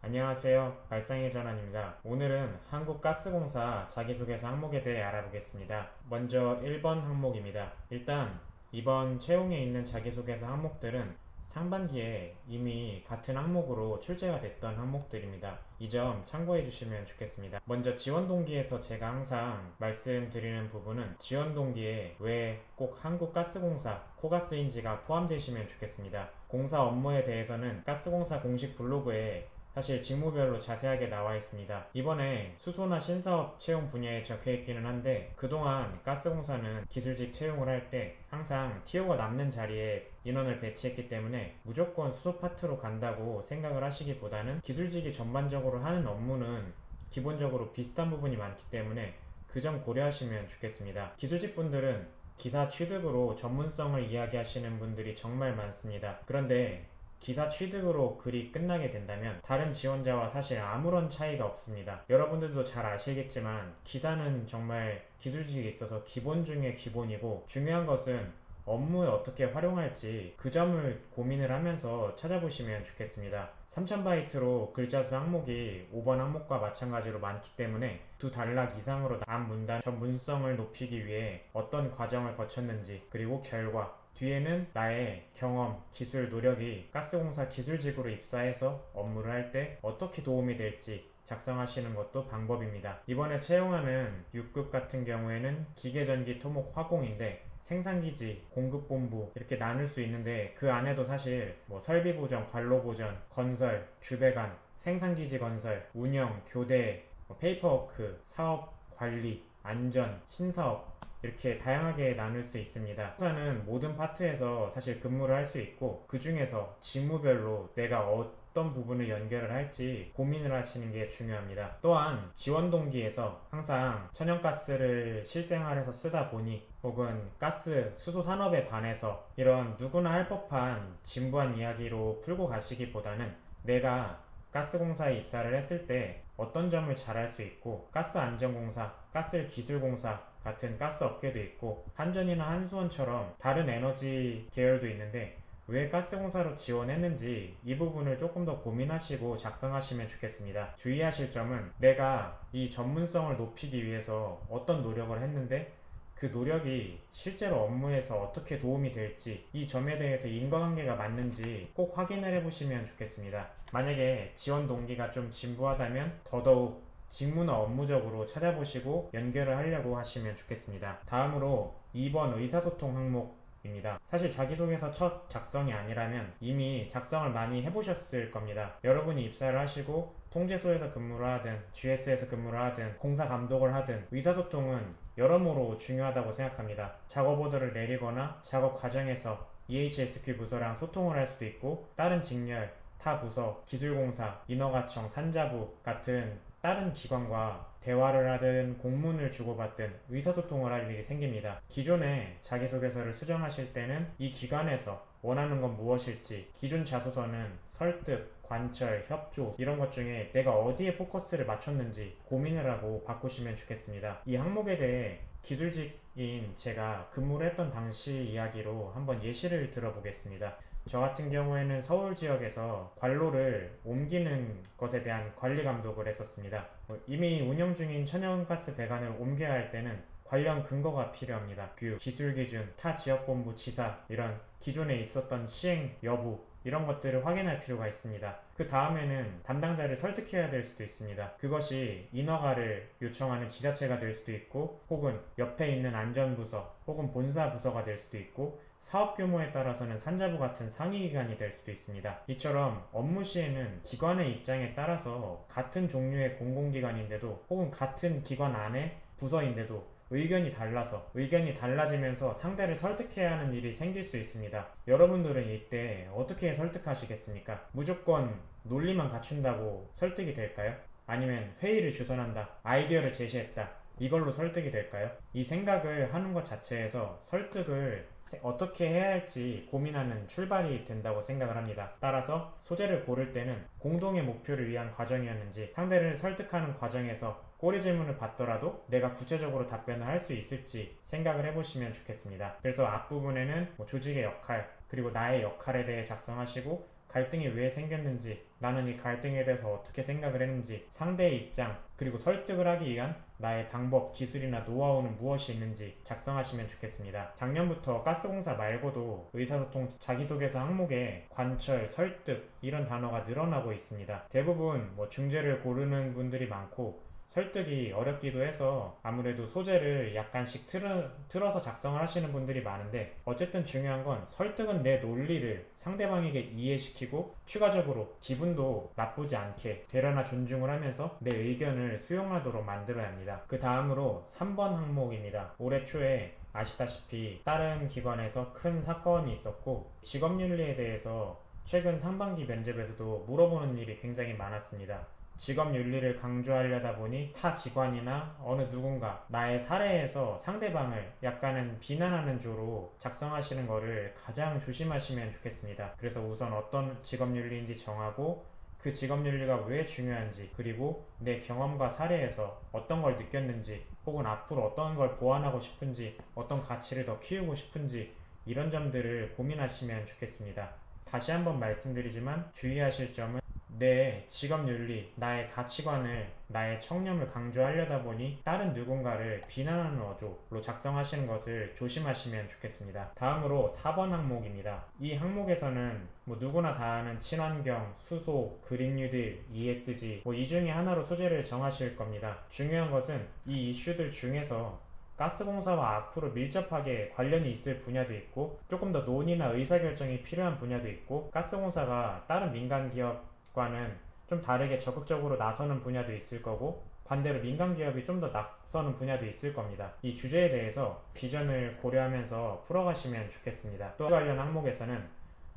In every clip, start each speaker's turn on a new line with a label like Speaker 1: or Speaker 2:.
Speaker 1: 안녕하세요. 발상의 전환입니다. 오늘은 한국가스공사 자기소개서 항목에 대해 알아보겠습니다. 먼저 1번 항목입니다. 일단 이번 채용에 있는 자기소개서 항목들은 상반기에 이미 같은 항목으로 출제가 됐던 항목들입니다. 이 점 참고해 주시면 좋겠습니다. 먼저 지원 동기에서 제가 항상 말씀드리는 부분은 지원 동기에 왜 꼭 한국가스공사, 코가스인지가 포함되시면 좋겠습니다. 공사 업무에 대해서는 가스공사 공식 블로그에 사실 직무별로 자세하게 나와 있습니다. 이번에 수소나 신사업 채용 분야에 적혀 있기는 한데 그동안 가스공사는 기술직 채용을 할 때 항상 TO가 남는 자리에 인원을 배치했기 때문에 무조건 수소 파트로 간다고 생각을 하시기보다는 기술직이 전반적으로 하는 업무는 기본적으로 비슷한 부분이 많기 때문에 그 점 고려하시면 좋겠습니다. 기술직 분들은 기사 취득으로 전문성을 이야기하시는 분들이 정말 많습니다. 그런데 기사 취득으로 글이 끝나게 된다면 다른 지원자와 사실 아무런 차이가 없습니다. 여러분들도 잘 아시겠지만 기사는 정말 기술직에 있어서 기본 중에 기본이고 중요한 것은 업무에 어떻게 활용할지 그 점을 고민을 하면서 찾아보시면 좋겠습니다. 3000바이트로 글자 수 항목이 5번 항목과 마찬가지로 많기 때문에 두 단락 이상으로 앞 문단 전문성을 높이기 위해 어떤 과정을 거쳤는지 그리고 결과 뒤에는 나의 경험, 기술, 노력이 가스공사 기술직으로 입사해서 업무를 할 때 어떻게 도움이 될지 작성하시는 것도 방법입니다. 이번에 채용하는 6급 같은 경우에는 기계전기 토목 화공인데 생산기지, 공급본부 이렇게 나눌 수 있는데 그 안에도 사실 설비보전, 관로보전, 건설, 주배관, 생산기지 건설, 운영, 교대, 페이퍼워크, 사업, 관리, 안전, 신사업 이렇게 다양하게 나눌 수 있습니다. 회사는 모든 파트에서 사실 근무를 할 수 있고 그 중에서 직무별로 내가 어떤 부분을 연결을 할지 고민을 하시는 게 중요합니다. 또한 지원 동기에서 항상 천연가스를 실생활에서 쓰다 보니 혹은 가스, 수소 산업에 반해서 이런 누구나 할 법한 진부한 이야기로 풀고 가시기보다는 내가 가스공사에 입사를 했을 때 어떤 점을 잘할 수 있고 가스안전공사, 가스기술공사 같은 가스 업계도 있고 한전이나 한수원처럼 다른 에너지 계열도 있는데 왜 가스공사로 지원했는지 이 부분을 조금 더 고민하시고 작성하시면 좋겠습니다. 주의하실 점은 내가 이 전문성을 높이기 위해서 어떤 노력을 했는데 그 노력이 실제로 업무에서 어떻게 도움이 될지 이 점에 대해서 인과관계가 맞는지 꼭 확인을 해보시면 좋겠습니다. 만약에 지원 동기가 좀 진부하다면 더더욱 직무나 업무적으로 찾아보시고 연결을 하려고 하시면 좋겠습니다. 다음으로 2번 의사소통 항목입니다. 사실 자기소개서 첫 작성이 아니라면 이미 작성을 많이 해보셨을 겁니다. 여러분이 입사를 하시고 통제소에서 근무를 하든 GS에서 근무를 하든 공사 감독을 하든 의사소통은 여러모로 중요하다고 생각합니다. 작업 오더를 내리거나 작업 과정에서 EHSQ 부서랑 소통을 할 수도 있고 다른 직렬, 타 부서, 기술공사, 인허가청, 산자부 같은 다른 기관과 대화를 하든 공문을 주고받든 의사소통을 할 일이 생깁니다. 기존에 자기소개서를 수정하실 때는 이 기관에서 원하는 건 무엇일지 기존 자소서는 설득, 관철, 협조 이런 것 중에 내가 어디에 포커스를 맞췄는지 고민을 하고 바꾸시면 좋겠습니다. 이 항목에 대해 기술직인 제가 근무를 했던 당시 이야기로 한번 예시를 들어보겠습니다. 저 같은 경우에는 서울 지역에서 관로를 옮기는 것에 대한 관리 감독을 했었습니다. 이미 운영 중인 천연가스 배관을 옮겨야 할 때는 관련 근거가 필요합니다. 교육, 기술 기준, 타 지역본부 지사 이런 기존에 있었던 시행 여부 이런 것들을 확인할 필요가 있습니다. 그 다음에는 담당자를 설득해야 될 수도 있습니다. 그것이 인허가를 요청하는 지자체가 될 수도 있고 혹은 옆에 있는 안전부서 혹은 본사부서가 될 수도 있고 사업 규모에 따라서는 산자부 같은 상위기관이 될 수도 있습니다. 이처럼 업무 시에는 기관의 입장에 따라서 같은 종류의 공공기관인데도 혹은 같은 기관 안에 부서인데도 의견이 달라지면서 상대를 설득해야 하는 일이 생길 수 있습니다. 여러분들은 이때 어떻게 설득하시겠습니까? 무조건 논리만 갖춘다고 설득이 될까요? 아니면 회의를 주선한다, 아이디어를 제시했다, 이걸로 설득이 될까요? 이 생각을 하는 것 자체에서 설득을 어떻게 해야 할지 고민하는 출발이 된다고 생각을 합니다. 따라서 소재를 고를 때는 공동의 목표를 위한 과정이었는지 상대를 설득하는 과정에서 꼬리 질문을 받더라도 내가 구체적으로 답변을 할 수 있을지 생각을 해보시면 좋겠습니다. 그래서 앞부분에는 조직의 역할 그리고 나의 역할에 대해 작성하시고 갈등이 왜 생겼는지, 나는 이 갈등에 대해서 어떻게 생각을 했는지, 상대의 입장, 그리고 설득을 하기 위한 나의 방법, 기술이나 노하우는 무엇이 있는지 작성하시면 좋겠습니다. 작년부터 가스공사 말고도 의사소통 자기소개서 항목에 관철, 설득 이런 단어가 늘어나고 있습니다. 대부분 중재를 고르는 분들이 많고 설득이 어렵기도 해서 아무래도 소재를 약간씩 틀어서 작성을 하시는 분들이 많은데, 어쨌든 중요한 건 설득은 내 논리를 상대방에게 이해시키고 추가적으로 기분도 나쁘지 않게 배려나 존중을 하면서 내 의견을 수용하도록 만들어야 합니다. 그 다음으로 3번 항목입니다. 올해 초에 아시다시피 다른 기관에서 큰 사건이 있었고 직업윤리에 대해서 최근 상반기 면접에서도 물어보는 일이 굉장히 많았습니다. 직업 윤리를 강조하려다 보니 타 기관이나 어느 누군가 나의 사례에서 상대방을 약간은 비난하는 조로 작성하시는 거를 가장 조심하시면 좋겠습니다. 그래서 우선 어떤 직업 윤리인지 정하고 그 직업 윤리가 왜 중요한지, 그리고 내 경험과 사례에서 어떤 걸 느꼈는지, 혹은 앞으로 어떤 걸 보완하고 싶은지, 어떤 가치를 더 키우고 싶은지 이런 점들을 고민하시면 좋겠습니다. 다시 한번 말씀드리지만 주의하실 점은 내 직업윤리, 나의 가치관을, 나의 청렴을 강조하려다 보니 다른 누군가를 비난하는 어조로 작성하시는 것을 조심하시면 좋겠습니다. 다음으로 4번 항목입니다. 이 항목에서는 누구나 다 아는 친환경, 수소, 그린 뉴딜, ESG 이 중에 하나로 소재를 정하실 겁니다. 중요한 것은 이 이슈들 중에서 가스공사와 앞으로 밀접하게 관련이 있을 분야도 있고 조금 더 논의나 의사결정이 필요한 분야도 있고, 가스공사가 다른 민간 기업과는 좀 다르게 적극적으로 나서는 분야도 있을 거고, 반대로 민간 기업이 좀 더 낯서는 분야도 있을 겁니다. 이 주제에 대해서 비전을 고려하면서 풀어가시면 좋겠습니다. 또 관련 항목에서는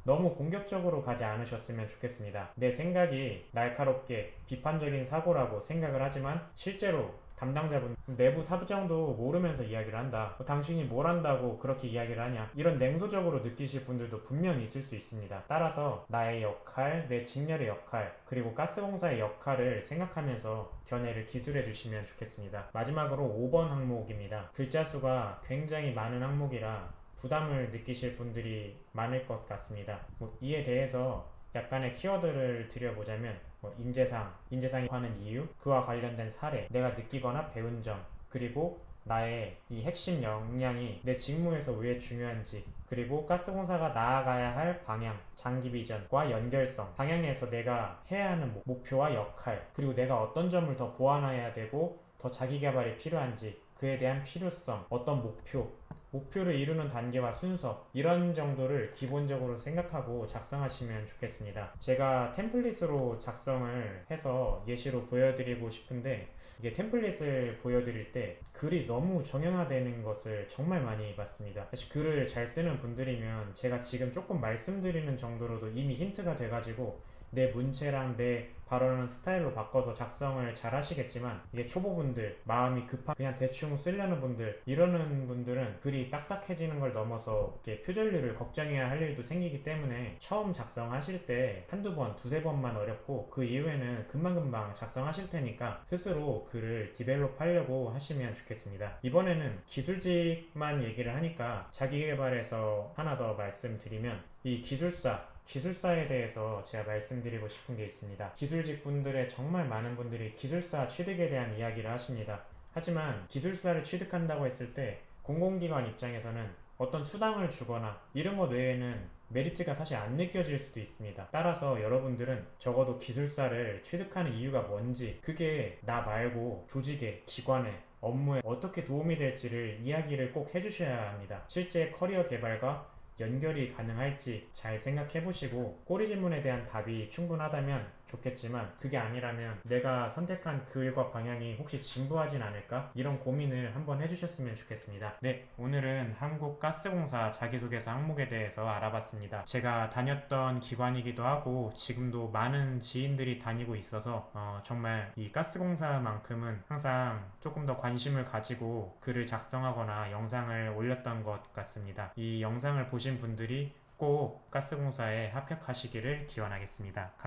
Speaker 1: 너무 공격적으로 가지 않으셨으면 좋겠습니다. 내 생각이 날카롭게 비판적인 사고라고 생각을 하지만 실제로 담당자분 내부 사정도 모르면서 이야기를 한다, 당신이 뭘 한다고 그렇게 이야기를 하냐, 이런 냉소적으로 느끼실 분들도 분명히 있을 수 있습니다. 따라서 나의 역할, 내 직렬의 역할, 그리고 가스공사의 역할을 생각하면서 견해를 기술해 주시면 좋겠습니다. 마지막으로 5번 항목입니다. 글자 수가 굉장히 많은 항목이라 부담을 느끼실 분들이 많을 것 같습니다. 이에 대해서 약간의 키워드를 드려보자면 인재상이 하는 이유, 그와 관련된 사례, 내가 느끼거나 배운 점, 그리고 나의 이 핵심 역량이 내 직무에서 왜 중요한지, 그리고 가스공사가 나아가야 할 방향, 장기 비전과 연결성, 방향에서 내가 해야 하는 목표와 역할, 그리고 내가 어떤 점을 더 보완해야 되고 더 자기 개발이 필요한지, 그에 대한 필요성, 어떤 목표를 이루는 단계와 순서, 이런 정도를 기본적으로 생각하고 작성하시면 좋겠습니다. 제가 템플릿으로 작성을 해서 예시로 보여드리고 싶은데, 이게 템플릿을 보여드릴 때 글이 너무 정형화되는 것을 정말 많이 봤습니다. 사실 글을 잘 쓰는 분들이면 제가 지금 조금 말씀드리는 정도로도 이미 힌트가 돼가지고 내 문체랑 내 발언하는 스타일로 바꿔서 작성을 잘 하시겠지만, 이게 초보분들, 마음이 급한 그냥 대충 쓰려는 분들, 이러는 분들은 글이 딱딱해지는 걸 넘어서 이렇게 표절률을 걱정해야 할 일도 생기기 때문에 처음 작성하실 때 한두 번, 두세 번만 어렵고 그 이후에는 금방금방 작성하실 테니까 스스로 글을 디벨롭 하려고 하시면 좋겠습니다. 이번에는 기술직만 얘기를 하니까 자기개발에서 하나 더 말씀드리면, 이 기술사에 대해서 제가 말씀드리고 싶은 게 있습니다. 기술직 분들의 정말 많은 분들이 기술사 취득에 대한 이야기를 하십니다. 하지만 기술사를 취득한다고 했을 때 공공기관 입장에서는 어떤 수당을 주거나 이런 것 외에는 메리트가 사실 안 느껴질 수도 있습니다. 따라서 여러분들은 적어도 기술사를 취득하는 이유가 뭔지, 그게 나 말고 조직에, 기관에, 업무에 어떻게 도움이 될지를 이야기를 꼭 해주셔야 합니다. 실제 커리어 개발과 연결이 가능할지 잘 생각해보시고, 꼬리 질문에 대한 답이 충분하다면 좋겠지만 그게 아니라면 내가 선택한 글과 방향이 혹시 진부하진 않을까? 이런 고민을 한번 해주셨으면 좋겠습니다. 네, 오늘은 한국가스공사 자기소개서 항목에 대해서 알아봤습니다. 제가 다녔던 기관이기도 하고 지금도 많은 지인들이 다니고 있어서 정말 이 가스공사만큼은 항상 조금 더 관심을 가지고 글을 작성하거나 영상을 올렸던 것 같습니다. 이 영상을 보신 분들이 꼭 가스공사에 합격하시기를 기원하겠습니다. 감사합니다.